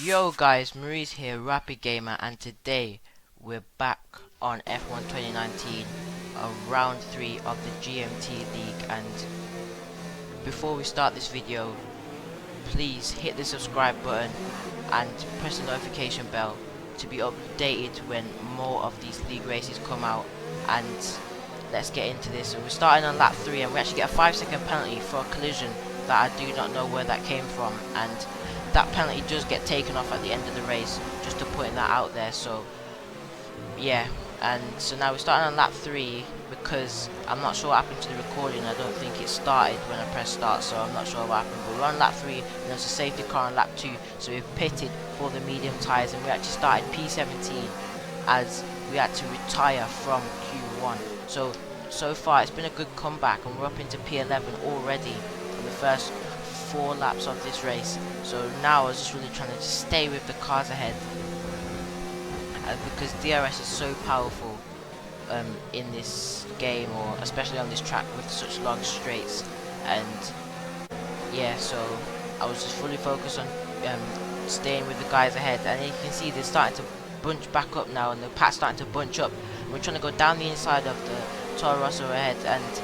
Yo guys, Maurice here, Rapid Gamer, and today we're back on F1 2019, round 3 of the GMT League. And before we start this video, please hit the subscribe button and press the notification bell to be updated when more of these league races come out. And let's get into this. So we're starting on lap 3 and we actually get a 5-second penalty for a collision that I do not know where that came from, and that penalty does get taken off at the end of the race, just to putting that out there. So yeah, and so now we're starting on lap 3 because I'm not sure what happened to the recording. I don't think it started when I pressed start, so I'm not sure what happened. But we're on lap 3 and there's a safety car on lap 2, so we've pitted for the medium tyres and we actually started P17 as we had to retire from Q1. So far it's been a good comeback and we're up into P11 already in the first 4 laps of this race. So now I was just really trying to just stay with the cars ahead, because DRS is so powerful in this game, or especially on this track with such long straights. And yeah, so I was just fully focused on staying with the guys ahead, and you can see they're starting to bunch back up now, and the pack's starting to bunch up. We're trying to go down the inside of the Toro Rosso ahead and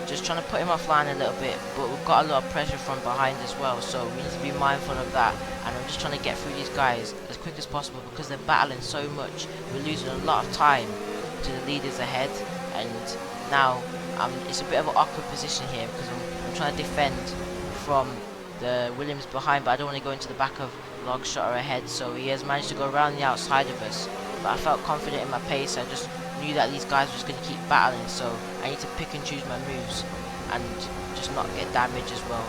just trying to put him offline a little bit, but we've got a lot of pressure from behind as well, so we need to be mindful of that. And I'm just trying to get through these guys as quick as possible because they're battling so much. We're losing a lot of time to the leaders ahead, and now it's a bit of an awkward position here because I'm trying to defend from the Williams behind, but I don't want to go into the back of Logshotter ahead. So he has managed to go around the outside of us, but I felt confident in my pace. I just knew that these guys were just going to keep battling, so I need to pick and choose my moves and just not get damaged as well.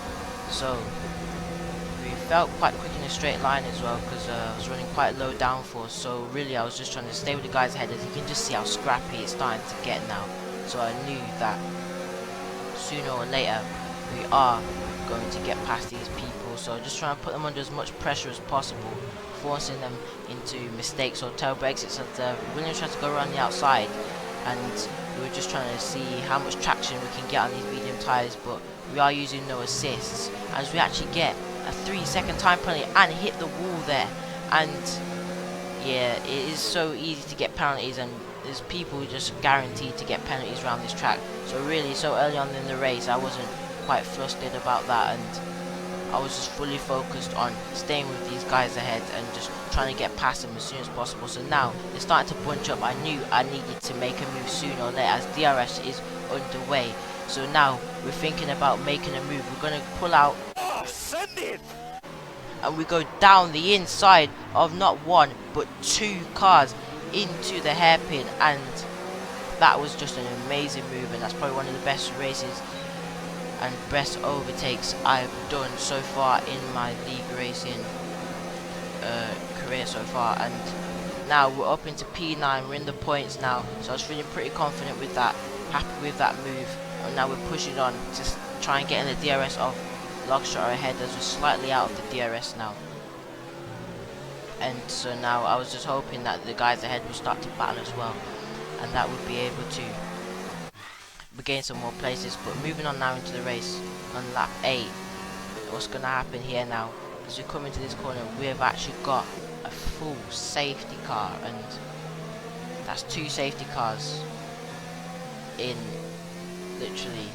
So we felt quite quick in a straight line as well because I was running quite low downforce, so really I was just trying to stay with the guys ahead. As you can just see how scrappy it's starting to get now, so I knew that sooner or later we are going to get past these people. So just trying to put them under as much pressure as possible, forcing them into mistakes or terrible exits. And Williams tried to go around the outside, and we were just trying to see how much traction we can get on these medium tyres, but we are using no assists, as we actually get a 3-second time penalty and hit the wall there. And yeah, it is so easy to get penalties, and there's people just guaranteed to get penalties around this track. So really, so early on in the race I wasn't quite flustered about that, and I was just fully focused on staying with these guys ahead and just trying to get past them as soon as possible. So now they're starting to bunch up. I knew I needed to make a move sooner or later as DRS is underway. So now we're thinking about making a move. We're going to pull out, Send it! and we go down the inside of not one but 2 cars into the hairpin, and that was just an amazing move, and that's probably one of the best races and best overtakes I've done so far in my league racing career so far. And now we're up into P9, we're in the points now, so I was feeling pretty confident with that, happy with that move. And now we're pushing on to try and get in the DRS of Logshotter ahead, as we're slightly out of the DRS now. And so now I was just hoping that the guys ahead will start to battle as well, and that would be able to gain some more places. But moving on now into the race on lap 8, what's going to happen here now, as we come into this corner, we have actually got a full safety car, and that's 2 safety cars in literally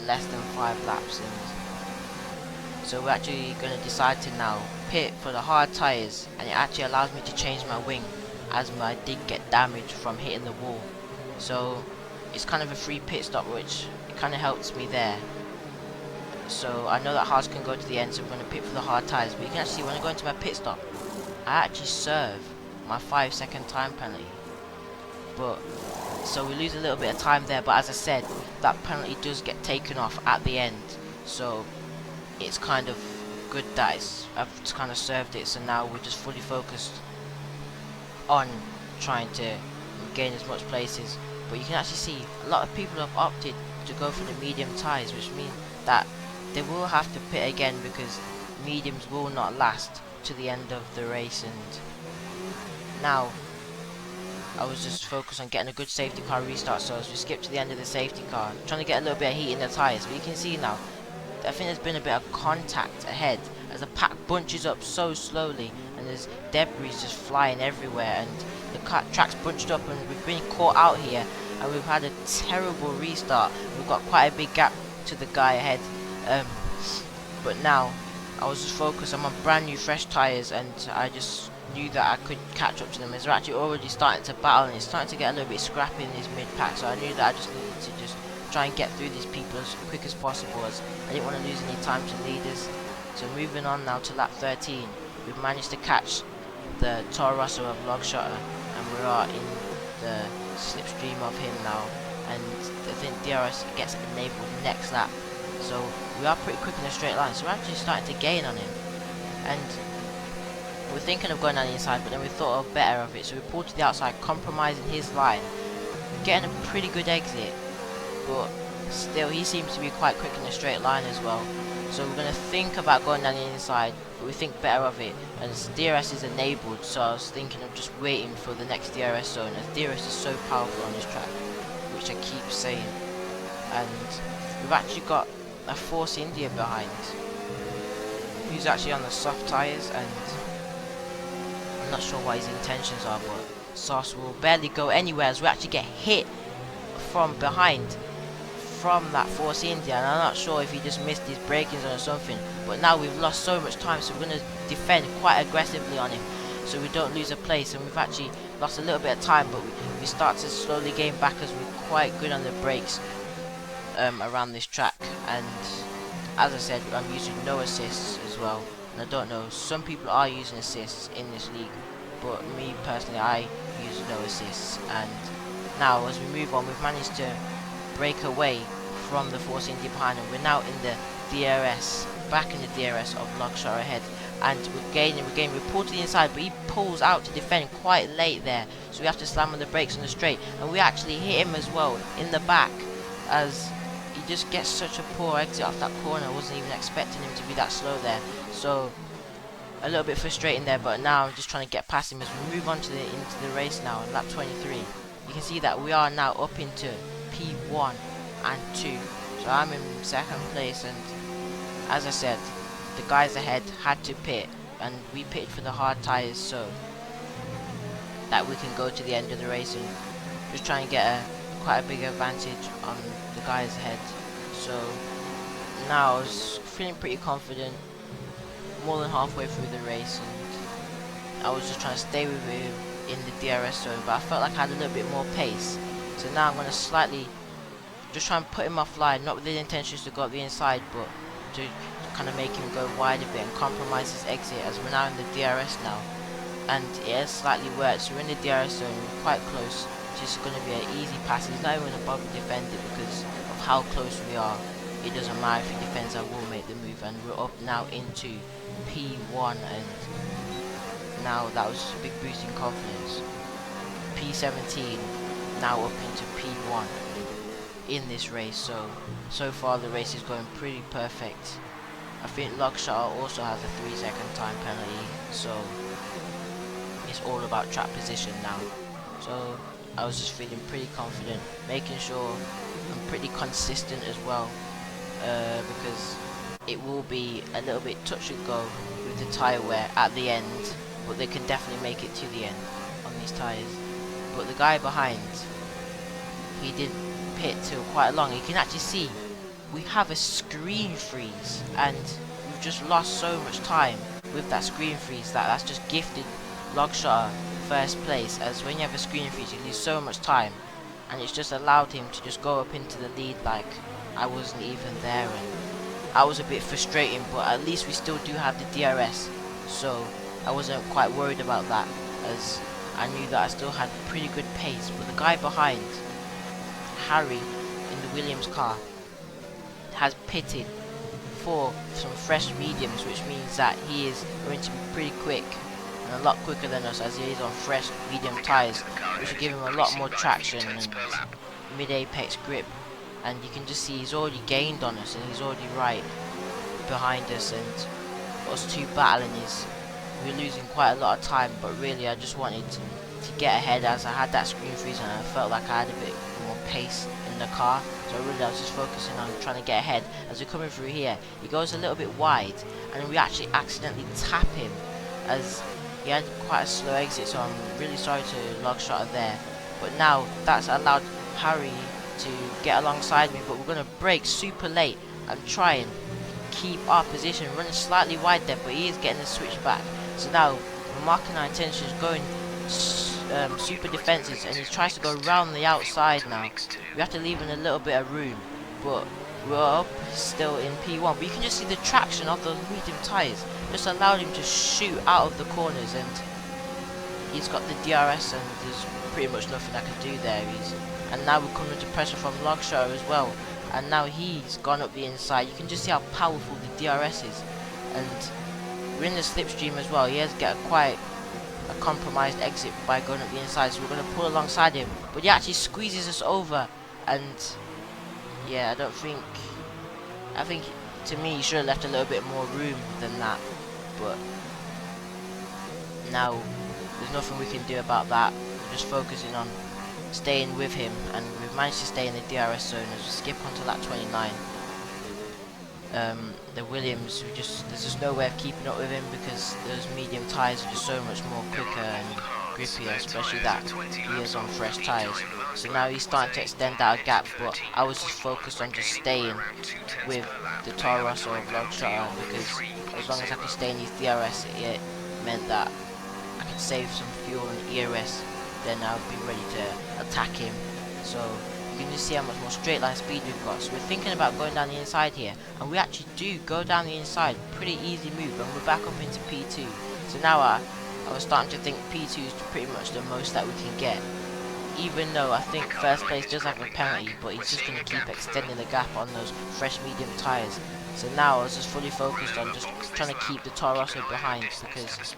less than 5 laps. And so we're actually going to decide to now pit for the hard tyres, and it actually allows me to change my wing as I did get damaged from hitting the wall. So it's kind of a free pit stop, which it kind of helps me there. So I know that hards can go to the end, so we're going to pit for the hard tyres. But you can actually see when I go into my pit stop, I actually serve my 5-second time penalty. But so we lose a little bit of time there, but as I said, that penalty does get taken off at the end, so it's kind of good that I've kind of served it. So now we're just fully focused on trying to gain as much places. But you can actually see a lot of people have opted to go for the medium tyres, which means that they will have to pit again because mediums will not last to the end of the race. And now I was just focused on getting a good safety car restart, so as we skip to the end of the safety car, trying to get a little bit of heat in the tyres. But you can see now, I think there's been a bit of contact ahead as the pack bunches up so slowly, and there's debris just flying everywhere, and the track's bunched up, and we've been caught out here, and we've had a terrible restart. We've got quite a big gap to the guy ahead, but now I was just focused on my brand new fresh tyres, and I just knew that I could catch up to them. They're actually already starting to battle, and it's starting to get a little bit scrappy in this mid pack, so I knew that I just needed to just try and get through these people as quick as possible, as I didn't want to lose any time to leaders. So moving on now to lap 13, we've managed to catch the Toro Rosso of Logshotter, and we are in the slipstream of him now, and I think DRS gets enabled next lap, so we are pretty quick in a straight line, so we're actually starting to gain on him, and we're thinking of going on the inside, but then we thought of better of it, so we pulled to the outside, compromising his line, getting a pretty good exit, but still he seems to be quite quick in a straight line as well. So we're going to think about going down the inside, but we think better of it, and DRS is enabled, so I was thinking of just waiting for the next DRS zone, as DRS is so powerful on this track, which I keep saying. And we've actually got a Force India behind, who's actually on the soft tyres, and I'm not sure what his intentions are, but Sauce will barely go anywhere as we actually get hit from behind from that Force India, and I'm not sure if he just missed his braking zone or something, but now we've lost so much time, so we're going to defend quite aggressively on him so we don't lose a place, and we've actually lost a little bit of time, but we start to slowly gain back as we're quite good on the brakes around this track. And as I said, I'm using no assists as well, and I don't know, some people are using assists in this league, but me personally, I use no assists. And now as we move on, we've managed to break away from the Force India behind, and we're now in the DRS, back in the DRS of Logshotter ahead, and we're gaining, we pull to the inside, but he pulls out to defend quite late there, so we have to slam on the brakes on the straight, and we actually hit him as well in the back, as he just gets such a poor exit off that corner. I wasn't even expecting him to be that slow there, so a little bit frustrating there, but now I'm just trying to get past him as we move on to into the race now on lap 23. You can see that we are now up into P1 and 2, so I'm in second place, and as I said, the guys ahead had to pit, and we pitted for the hard tyres so that we can go to the end of the race and just try and get quite a big advantage on the guys ahead. So now I was feeling pretty confident more than halfway through the race, and I was just trying to stay with him in the DRS zone, but I felt like I had a little bit more pace. So now I'm going to slightly just try and put him offline, not with the intentions to go up the inside, but to kind of make him go wide a bit and compromise his exit, as we're now in the DRS now, and it has slightly worked. So we're in the DRS zone, we're quite close, it's just going to be an easy pass. He's not even going to bother defend it because of how close we are. It doesn't matter if he defends, I will make the move, and we're up now into P1, and now that was just a big boost in confidence. P17 now up into P1 in this race, so far the race is going pretty perfect. I think Logshotter also has a 3-second time penalty, so it's all about track position now. So I was just feeling pretty confident, making sure I'm pretty consistent as well, because it will be a little bit touch and go with the tyre wear at the end, but they can definitely make it to the end on these tyres. But the guy behind, he didn't pit till quite long. You can actually see we have a screen freeze, and we've just lost so much time with that screen freeze. That's just gifted Logshotter first place, as when you have a screen freeze you lose so much time, and it's just allowed him to just go up into the lead like I wasn't even there. And I was a bit frustrating, but at least we still do have the DRS, so I wasn't quite worried about that, as I knew that I still had pretty good pace. But the guy behind, Harry, in the Williams car, has pitted for some fresh mediums, which means that he is going to be pretty quick, and a lot quicker than us, as he is on fresh medium tyres, which will give him a lot more traction and mid-apex grip. And you can just see he's already gained on us, and he's already right behind us, and us two battling is, we're losing quite a lot of time. But really I just wanted to get ahead, as I had that screen freeze and I felt like I had a bit more pace in in the car, so really I was just focusing on trying to get ahead. As we're coming through here, he goes a little bit wide, and we actually accidentally tap him, as he had quite a slow exit, so I'm really sorry to log shot there. But now that's allowed Harry to get alongside me, but we're going to brake super late and try and keep our position, running slightly wide there, but he is getting the switch back. So now we're marking our intentions, going super defensive, and he tries to go round the outside now. We have to leave him a little bit of room, but we're up still in P1. But you can just see the traction of those medium tyres just allowed him to shoot out of the corners, and he's got the DRS, and there's pretty much nothing I can do there. And now we're coming to pressure from Logshaw as well, and now he's gone up the inside. You can just see how powerful the DRS is, and we're in the slipstream as well. He has got quite a compromised exit by going up the inside, so we're going to pull alongside him, but he actually squeezes us over. And yeah, I think to me he should have left a little bit more room than that, but now there's nothing we can do about that. We're just focusing on staying with him, and we've managed to stay in the DRS zone as we skip onto lap 29. The Williams, there's just no way of keeping up with him because those medium tyres are just so much more quicker and grippier, especially that he is on fresh tyres. So now he's starting to extend that gap, but I was just focused on just staying with the Toro Rosso of Logshaw, because as long as I could stay in his DRS, it meant that I could save some fuel and ERS, then I would be ready to attack him. So you can just see how much more straight line speed we've got. So we're thinking about going down the inside here, and we actually do go down the inside, pretty easy move, and we're back up into P2. So now I was starting to think P2 is pretty much the most that we can get, even though I think first place does have a penalty, but he's just going to keep extending the gap on those fresh medium tyres. So now I was just fully focused on just trying to keep the Toro Rosso behind, because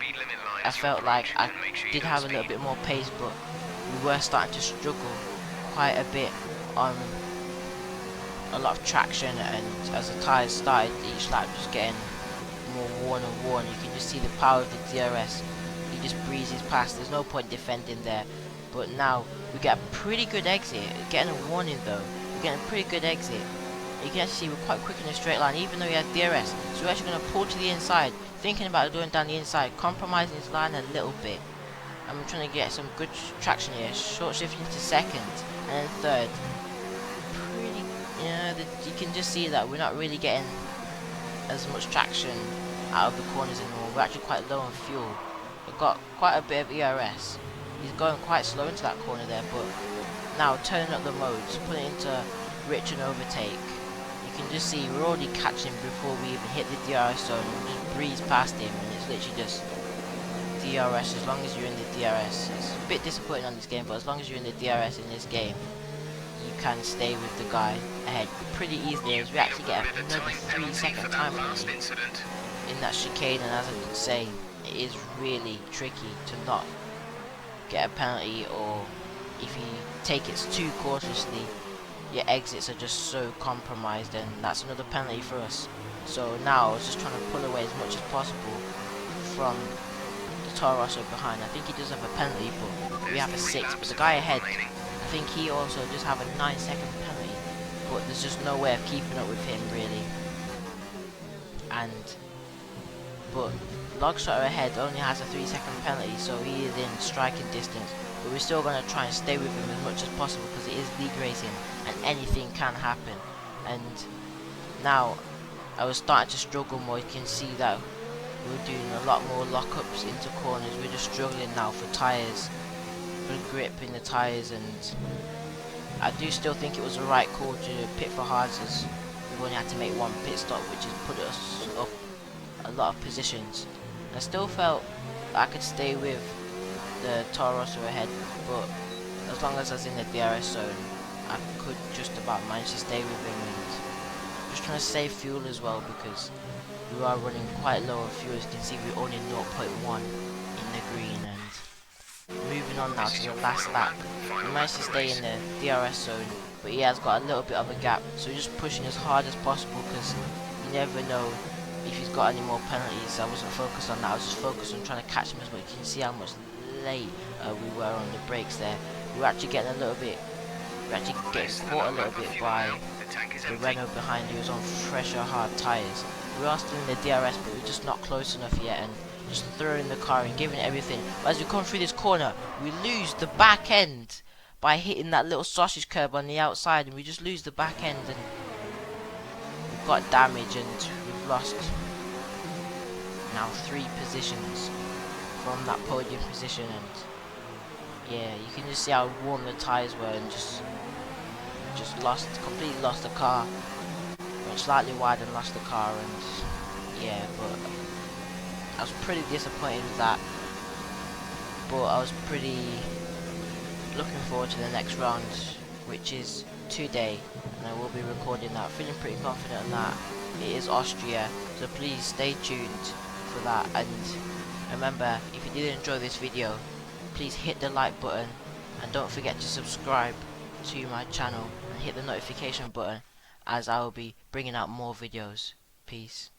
I felt like I did have a little bit more pace, but we were starting to struggle quite a bit on a lot of traction, and as the tyres started each lap just getting more worn and worn, you can just see the power of the DRS. He just breezes past, there's no point defending there. But now we get a pretty good exit, getting a warning though, we're getting a pretty good exit. You can actually see we're quite quick in a straight line, even though he has DRS. So we're actually going to pull to the inside, thinking about going down the inside, compromising his line a little bit. And we're trying to get some good traction here, short shifting to second, and then third. Pretty, you can just see that we're not really getting as much traction out of the corners anymore. We're actually quite low on fuel. We've got quite a bit of ERS. He's going quite slow into that corner there, but now turning up the modes, putting it into rich and overtake. You can just see we're already catching him before we even hit the DRS zone. We just breeze past him, and it's literally just DRS. As long as you're in the DRS, it's a bit disappointing on this game, but as long as you're in the DRS in this game, you can stay with the guy ahead pretty easily, as we actually get another 3-second time penalty in that chicane. And as I did say, it is really tricky to not get a penalty, or if you take it too cautiously, your exits are just so compromised, and that's another penalty for us. So now I was just trying to pull away as much as possible from the Toro Rosso behind. I think he does have a penalty, but we have a 6. But the guy ahead, I think he also just have a 9-second penalty, but there's just no way of keeping up with him really. But Logshaw ahead only has a 3-second penalty, so he is in striking distance. But we're still going to try and stay with him as much as possible, because it is league racing and anything can happen. And now I was starting to struggle more. You can see that we're doing a lot more lockups into corners. We're just struggling now for tyres, for grip in the tyres, and I do still think it was the right call to pit for hards, as we've only had to make one pit stop, which has put us up a lot of positions. I still felt I could stay with the Toro Rosso ahead, but as long as I was in the DRS zone, I could just about manage to stay with him, and just trying to save fuel as well, because we are running quite low on fuel. As you can see, we're only 0.1 in the green. And moving on now to the last lap, we managed to stay in the DRS zone, but he has got a little bit of a gap, so we're just pushing as hard as possible, because you never know if he's got any more penalties. I wasn't focused on that, I was just focused on trying to catch him as well. You can see how much late we were on the brakes there. We were actually getting a little bit we actually get caught a little bit by the Renault behind, who was on fresher hard tyres. We are still in the DRS, but we're just not close enough yet, and just throwing the car and giving it everything. But as we come through this corner, we lose the back end by hitting that little sausage curb on the outside, and we just lose the back end, and we've got damage, and we've lost now 3 positions from that podium position. And yeah, you can just see how warm the tyres were, and just completely lost the car. Went slightly wide and lost the car, and yeah, but I was pretty disappointed with that. But I was pretty looking forward to the next round, which is today, and I will be recording that. Feeling pretty confident on that. It is Austria, so please stay tuned for that. And remember, if you did enjoy this video, please hit the like button, and don't forget to subscribe to my channel and hit the notification button, as I will be bringing out more videos. Peace.